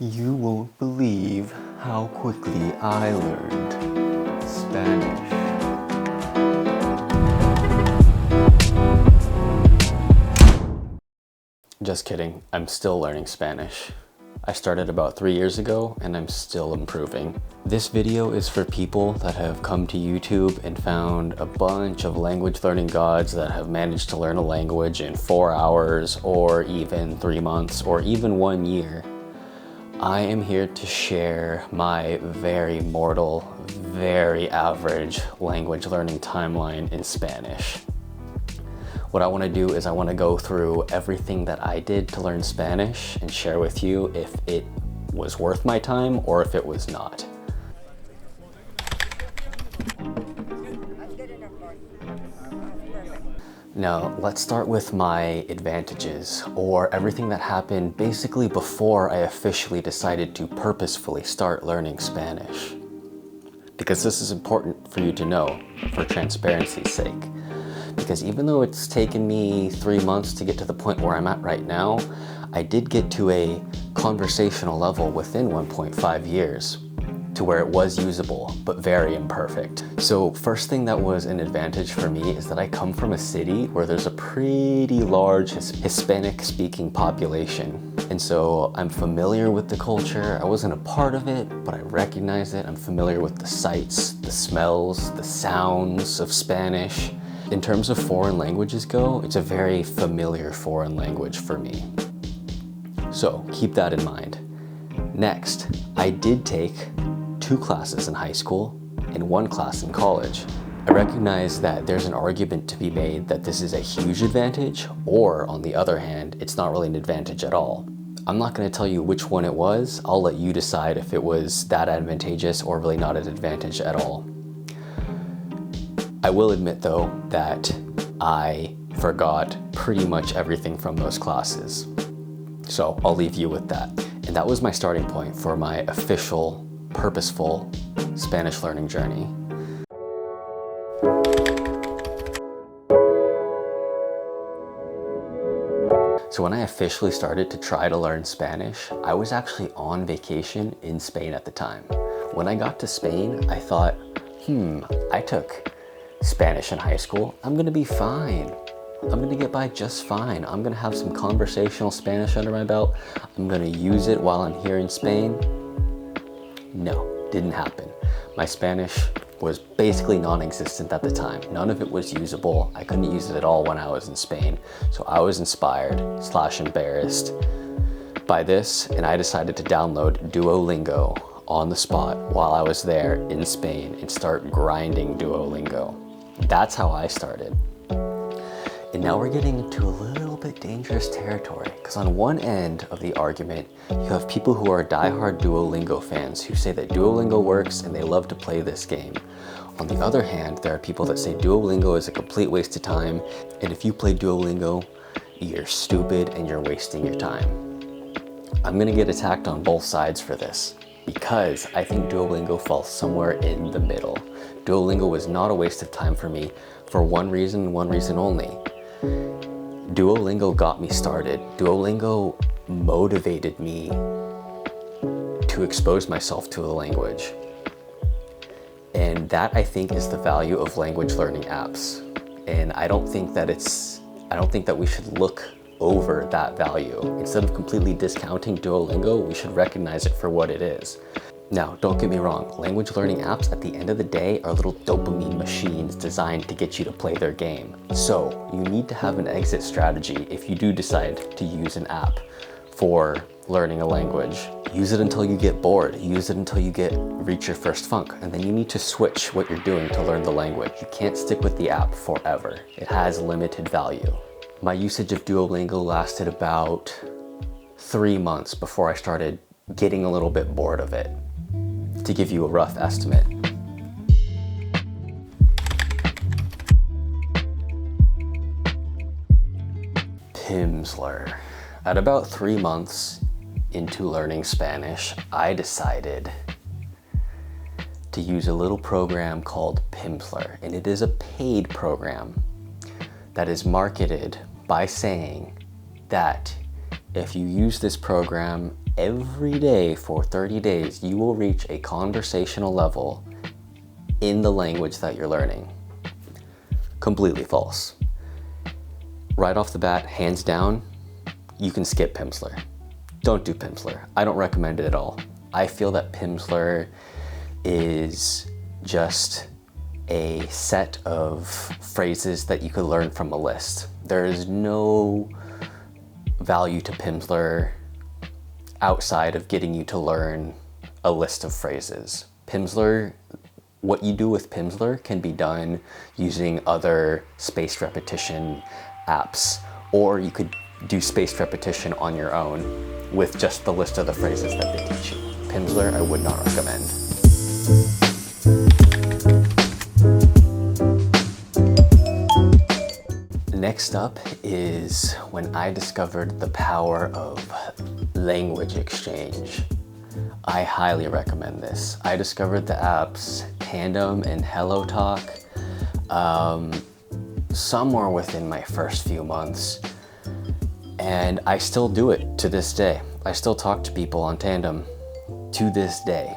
You won't believe how quickly I learned Spanish. Just kidding, I'm still learning Spanish. I started about 3 years ago and I'm still improving. This video is for people that have come to YouTube and found a bunch of language learning gods that have managed to learn a language in 4 hours or even 3 months or even 1 year. I am here to share my very mortal, very average language learning timeline in Spanish. What I want to do is I want to go through everything that I did to learn Spanish and share with you if it was worth my time or if it was not. Now, let's start with my advantages, or everything that happened basically before I officially decided to purposefully start learning Spanish. Because this is important for you to know, for transparency's sake. Because even though it's taken me 3 months to get to the point where I'm at right now, I did get to a conversational level within 1.5 years to where it was usable, but very imperfect. So first thing that was an advantage for me is that I come from a city where there's a pretty large Hispanic speaking population. And so I'm familiar with the culture. I wasn't a part of it, but I recognize it. I'm familiar with the sights, the smells, the sounds of Spanish. In terms of foreign languages go, it's a very familiar foreign language for me. So keep that in mind. Next, I did take 2 classes in high school and 1 class in college. I recognize that there's an argument to be made that this is a huge advantage, or on the other hand, it's not really an advantage at all. I'm not going to tell you which one it was. I'll let you decide if it was that advantageous or really not an advantage at all. I will admit though that I forgot pretty much everything from those classes. So I'll leave you with that. And that was my starting point for my official, purposeful Spanish learning journey. So when I officially started to try to learn Spanish, I was actually on vacation in Spain at the time. When I got to Spain, I thought, I took Spanish in high school. I'm gonna be fine. I'm gonna get by just fine. I'm gonna have some conversational Spanish under my belt. I'm gonna use it while I'm here in Spain. No, didn't happen. My Spanish was basically non-existent at the time. None of it was usable. I couldn't use it at all when I was in Spain. So I was inspired / embarrassed by this, and I decided to download Duolingo on the spot while I was there in Spain and start grinding Duolingo. That's how I started. And now we're getting into a little bit dangerous territory, because on one end of the argument, you have people who are diehard Duolingo fans who say that Duolingo works and they love to play this game. On the other hand, there are people that say Duolingo is a complete waste of time, and if you play Duolingo, you're stupid and you're wasting your time. I'm gonna get attacked on both sides for this, because I think Duolingo falls somewhere in the middle. Duolingo was not a waste of time for me for one reason and one reason only. Duolingo got me started. Duolingo motivated me to expose myself to a language. And that, I think, is the value of language learning apps. And I don't think that we should look over that value. Instead of completely discounting Duolingo, we should recognize it for what it is. Now, don't get me wrong, language learning apps at the end of the day are little dopamine machines designed to get you to play their game. So you need to have an exit strategy if you do decide to use an app for learning a language. Use it until you get bored, use it until you reach your first funk, and then you need to switch what you're doing to learn the language. You can't stick with the app forever. It has limited value. My usage of Duolingo lasted about 3 months before I started getting a little bit bored of it, to give you a rough estimate. Pimsleur. At about 3 months into learning Spanish, I decided to use a little program called Pimsleur, and it is a paid program that is marketed by saying that if you use this program every day for 30 days, you will reach a conversational level in the language that you're learning. Completely false. Right off the bat, hands down, you can skip Pimsleur. Don't do Pimsleur. I don't recommend it at all. I feel that Pimsleur is just a set of phrases that you could learn from a list. There is no value to Pimsleur outside of getting you to learn a list of phrases. Pimsleur, what you do with Pimsleur can be done using other spaced repetition apps, or you could do spaced repetition on your own with just the list of the phrases that they teach you. Pimsleur, I would not recommend. Next up is when I discovered the power of language exchange. I highly recommend this. I discovered the apps Tandem and HelloTalk somewhere within my first few months, and I still do it to this day. I still talk to people on Tandem to this day.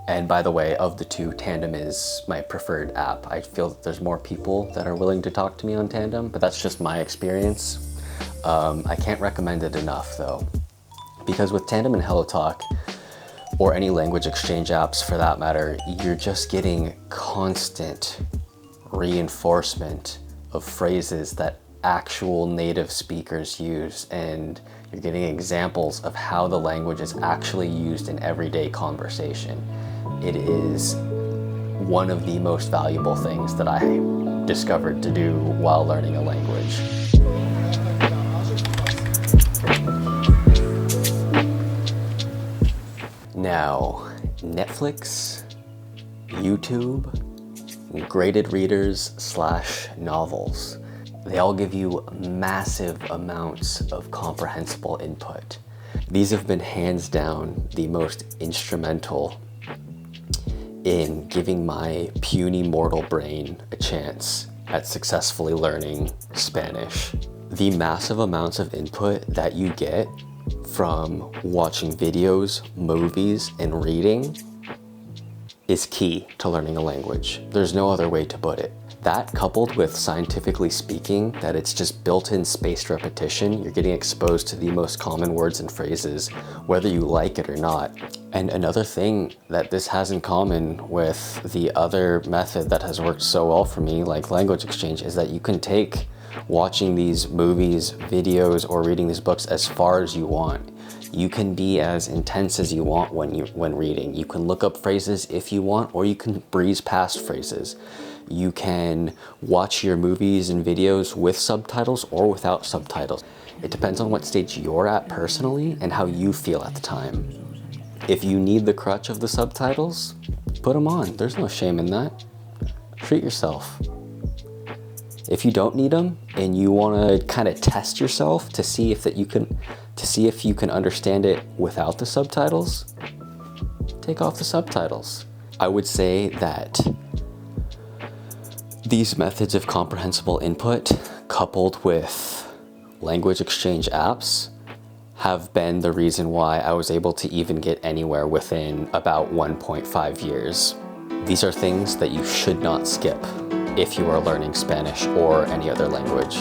And by the way, of the two, Tandem is my preferred app. I feel that there's more people that are willing to talk to me on Tandem, but that's just my experience. I can't recommend it enough though, because with Tandem and HelloTalk, or any language exchange apps for that matter, you're just getting constant reinforcement of phrases that actual native speakers use, and you're getting examples of how the language is actually used in everyday conversation. It is one of the most valuable things that I discovered to do while learning a language. Now, Netflix, YouTube, graded readers / novels. They all give you massive amounts of comprehensible input. These have been hands down the most instrumental in giving my puny mortal brain a chance at successfully learning Spanish. The massive amounts of input that you get from watching videos, movies, and reading is key to learning a language. There's no other way to put it. That, coupled with scientifically speaking, that it's just built-in spaced repetition, you're getting exposed to the most common words and phrases, whether you like it or not. And another thing that this has in common with the other method that has worked so well for me, like language exchange, is that you can take watching these movies, videos, or reading these books as far as you want. You can be as intense as you want when reading. You can look up phrases if you want, or you can breeze past phrases. You can watch your movies and videos with subtitles or without subtitles. It depends on what stage you're at personally and how you feel at the time. If you need the crutch of the subtitles, put them on. There's no shame in that. Treat yourself. If you don't need them and you want to kind of test yourself to see if you can understand it without the subtitles, take off the subtitles. I would say that these methods of comprehensible input, coupled with language exchange apps, have been the reason why I was able to even get anywhere within about 1.5 years. These are things that you should not skip if you are learning Spanish or any other language.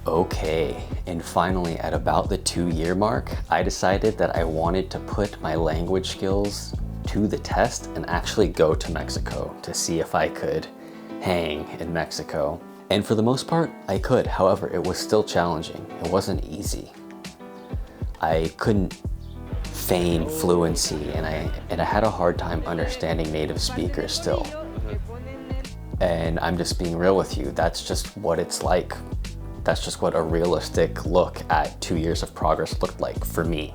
Okay, and finally, at about the 2-year mark, I decided that I wanted to put my language skills to the test and actually go to Mexico to see if I could hang in Mexico. And for the most part, I could. However, it was still challenging. It wasn't easy. I couldn't feign fluency, and I had a hard time understanding native speakers still. And I'm just being real with you. That's just what it's like. That's just what a realistic look at 2 years of progress looked like for me.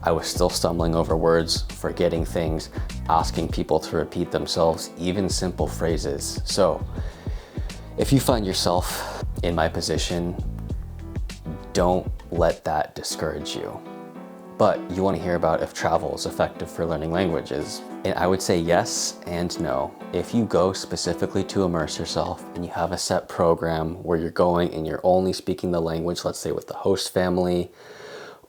I was still stumbling over words, forgetting things, asking people to repeat themselves, even simple phrases. So if you find yourself in my position, don't let that discourage you. But you want to hear about if travel is effective for learning languages. And I would say yes and no. If you go specifically to immerse yourself and you have a set program where you're going and you're only speaking the language, let's say with the host family,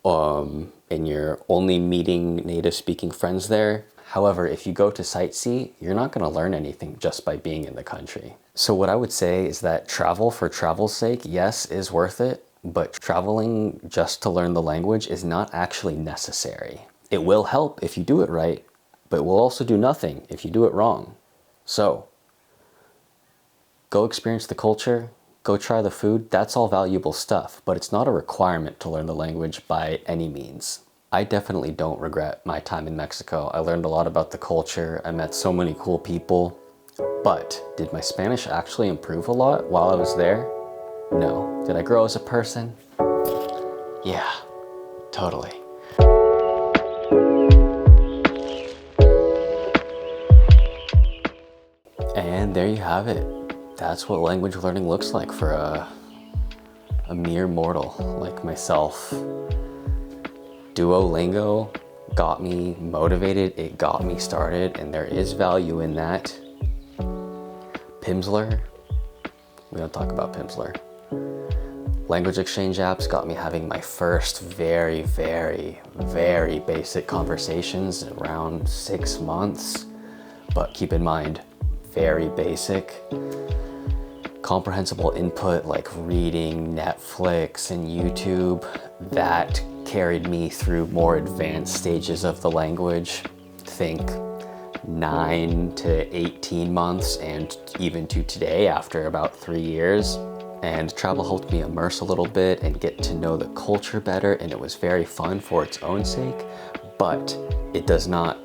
and you're only meeting native speaking friends there. However, if you go to sightsee, you're not going to learn anything just by being in the country. So what I would say is that travel for travel's sake, yes, is worth it, but traveling just to learn the language is not actually necessary. It will help if you do it right, but it will also do nothing if you do it wrong. So, go experience the culture, go try the food, that's all valuable stuff, but it's not a requirement to learn the language by any means. I definitely don't regret my time in Mexico. I learned a lot about the culture, I met so many cool people, but did my Spanish actually improve a lot while I was there? No. Did I grow as a person? Yeah, totally. And there you have it. That's what language learning looks like for a mere mortal like myself. Duolingo got me motivated, it got me started, and there is value in that. Pimsleur, we don't talk about Pimsleur. Language exchange apps got me having my first very, very, very basic conversations around 6 months, but keep in mind, very basic. Comprehensible input like reading, Netflix, and YouTube, that carried me through more advanced stages of the language. Think 9 to 18 months, and even to today after about 3 years. And travel helped me immerse a little bit and get to know the culture better, and it was very fun for its own sake, but it does not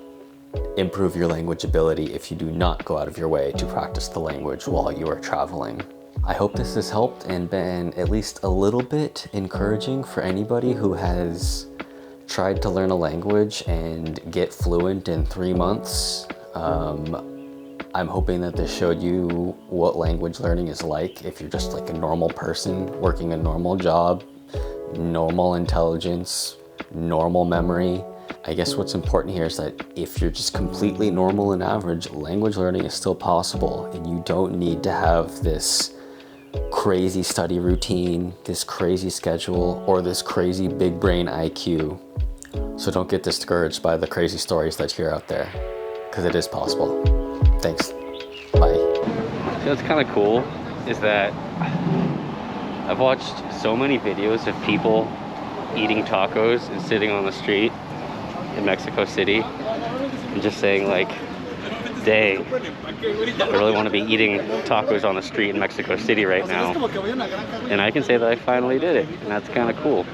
improve your language ability if you do not go out of your way to practice the language while you are traveling. I hope this has helped and been at least a little bit encouraging for anybody who has tried to learn a language and get fluent in 3 months. I'm hoping that this showed you what language learning is like if you're just like a normal person working a normal job, normal intelligence, normal memory. I guess what's important here is that if you're just completely normal and average, language learning is still possible, and you don't need to have this crazy study routine, this crazy schedule, or this crazy big brain IQ. So don't get discouraged by the crazy stories that you hear out there, because it is possible. Thanks. Bye. So what's kind of cool is that I've watched so many videos of people eating tacos and sitting on the street in Mexico City and just saying like, dang, I really want to be eating tacos on the street in Mexico City right now. And I can say that I finally did it, and that's kind of cool.